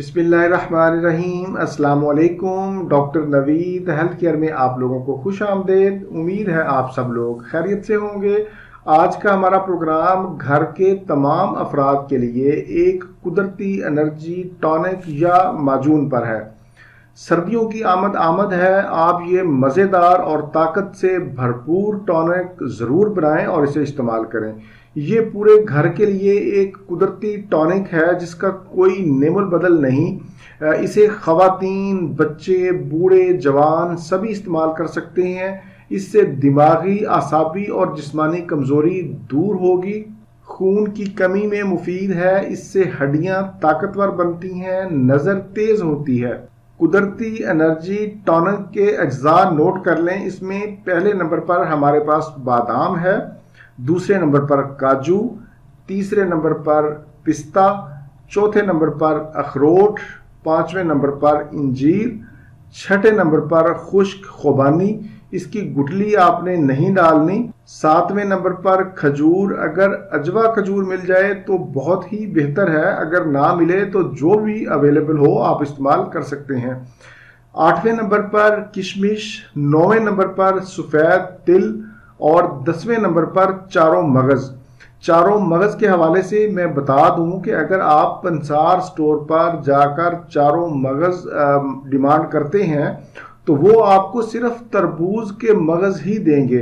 बिस्मिल्लाहिर्रहमानिर्रहीम। अस्सलाम वालेकुम। डॉक्टर नवीद हेल्थ केयर में आप लोगों को खुश आमदेद। उम्मीद है आप सब लोग खैरियत से होंगे। आज का हमारा प्रोग्राम घर के तमाम अफराद के लिए एक कुदरती एनर्जी टॉनिक या माजून पर है। सर्दियों की आमद है। आप ये मज़ेदार और ताकत से भरपूर टॉनिक ज़रूर बनाएं और इसे इस्तेमाल करें। ये पूरे घर के लिए एक कुदरती टॉनिक है जिसका कोई नेमुल बदल नहीं। इसे ख़वातीन, बच्चे, बूढ़े, जवान सभी इस्तेमाल कर सकते हैं। इससे दिमागी, आसाबी और जिस्मानी कमज़ोरी दूर होगी। खून की कमी में मुफीद है। इससे हड्डियां ताकतवर बनती हैं, नज़र तेज़ होती है। कुदरती एनर्जी टॉनिक के अज्जा नोट कर लें। इसमें पहले नंबर पर हमारे पास बादाम है, दूसरे नंबर पर काजू, तीसरे नंबर पर पिस्ता, चौथे नंबर पर अखरोट, पांचवें नंबर पर इंजीर, छठे नंबर पर खुश्क खुबानी, इसकी गुठली आपने नहीं डालनी। सातवें नंबर पर खजूर, अगर अजवा खजूर मिल जाए तो बहुत ही बेहतर है, अगर ना मिले तो जो भी अवेलेबल हो आप इस्तेमाल कर सकते हैं। आठवें नंबर पर किशमिश, नौवें नंबर पर सफ़ेद तिल और 10वें नंबर पर चारों मगज़। चारों मगज़ के हवाले से मैं बता दूं कि अगर आप पंसार स्टोर पर जाकर चारों मगज़ डिमांड करते हैं तो वो आपको सिर्फ तरबूज के मगज़ ही देंगे।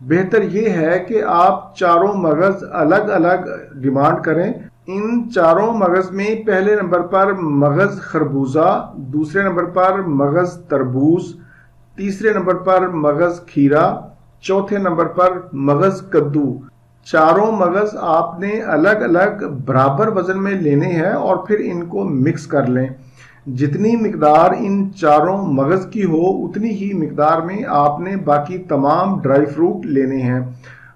बेहतर ये है कि आप चारों मगज़ अलग अलग डिमांड करें। इन चारों मगज़ में पहले नंबर पर मगज़ खरबूजा, दूसरे नंबर पर मगज़ तरबूज, तीसरे नंबर पर मगज़ खीरा, चौथे नंबर पर मगज़ कद्दू। चारों मगज़ आपने अलग अलग बराबर वज़न में लेने हैं और फिर इनको मिक्स कर लें। जितनी मिकदार इन चारों मगज़ की हो उतनी ही मिकदार में आपने बाकी तमाम ड्राई फ्रूट लेने हैं।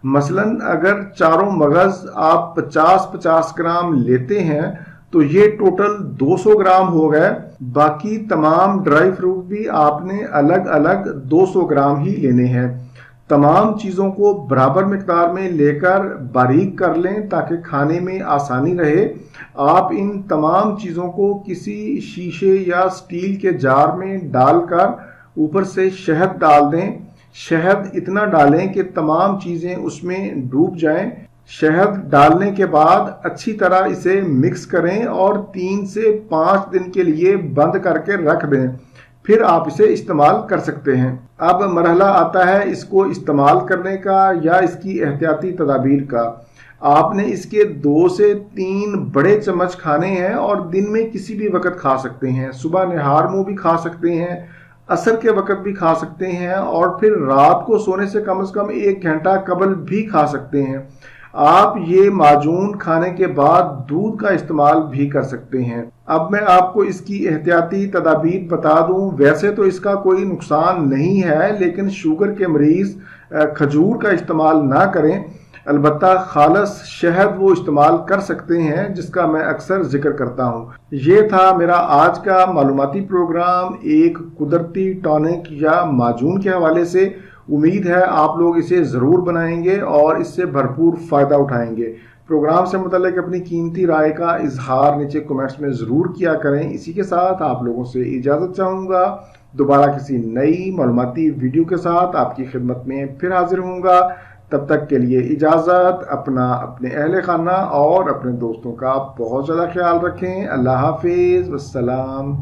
मसलन अगर चारों मगज़ आप 50-50 ग्राम लेते हैं तो ये टोटल 200 ग्राम हो गए। बाकी तमाम ड्राई फ्रूट भी आपने अलग अलग 200 ग्राम ही लेने हैं। तमाम चीज़ों को बराबर मिकदार में लेकर बारीक कर लें ताकि खाने में आसानी रहे। आप इन तमाम चीज़ों को किसी शीशे या स्टील के जार में डालकर ऊपर से शहद डाल दें। शहद इतना डालें कि तमाम चीज़ें उसमें डूब जाएं। शहद डालने के बाद अच्छी तरह इसे मिक्स करें और 3 से 5 दिन के लिए बंद करके रख दें। फिर आप इसे इस्तेमाल कर सकते हैं। अब मरहला आता है इसको इस्तेमाल करने का या इसकी एहतियाती तदाबीर का। आपने इसके 2 से 3 बड़े चम्मच खाने हैं और दिन में किसी भी वक्त खा सकते हैं। सुबह निहार मुँह भी खा सकते हैं, असर के वक्त भी खा सकते हैं और फिर रात को सोने से कम 1 घंटा कबल भी खा सकते हैं। आप ये माजून खाने के बाद दूध का इस्तेमाल भी कर सकते हैं। अब मैं आपको इसकी एहतियाती तदाबीर बता दूं। वैसे तो इसका कोई नुकसान नहीं है, लेकिन शुगर के मरीज खजूर का इस्तेमाल ना करें। अलबत्ता खालस शहद वो इस्तेमाल कर सकते हैं, जिसका मैं अक्सर जिक्र करता हूँ। ये था मेरा आज का मालूमाती प्रोग्राम एक कुदरती टॉनिक या माजून के हवाले से। उम्मीद है आप लोग इसे ज़रूर बनाएंगे और इससे भरपूर फ़ायदा उठाएंगे। प्रोग्राम से मुतल्लिक अपनी कीमती राय का इजहार नीचे कमेंट्स में ज़रूर किया करें। इसी के साथ आप लोगों से इजाज़त चाहूँगा। दोबारा किसी नई मालूमाती वीडियो के साथ आपकी खिदमत में फिर हाजिर होऊंगा। तब तक के लिए इजाज़त। अपने अहले खाना और अपने दोस्तों का बहुत ज़्यादा ख्याल रखें। अल्लाह हाफिज़, वस्सलाम।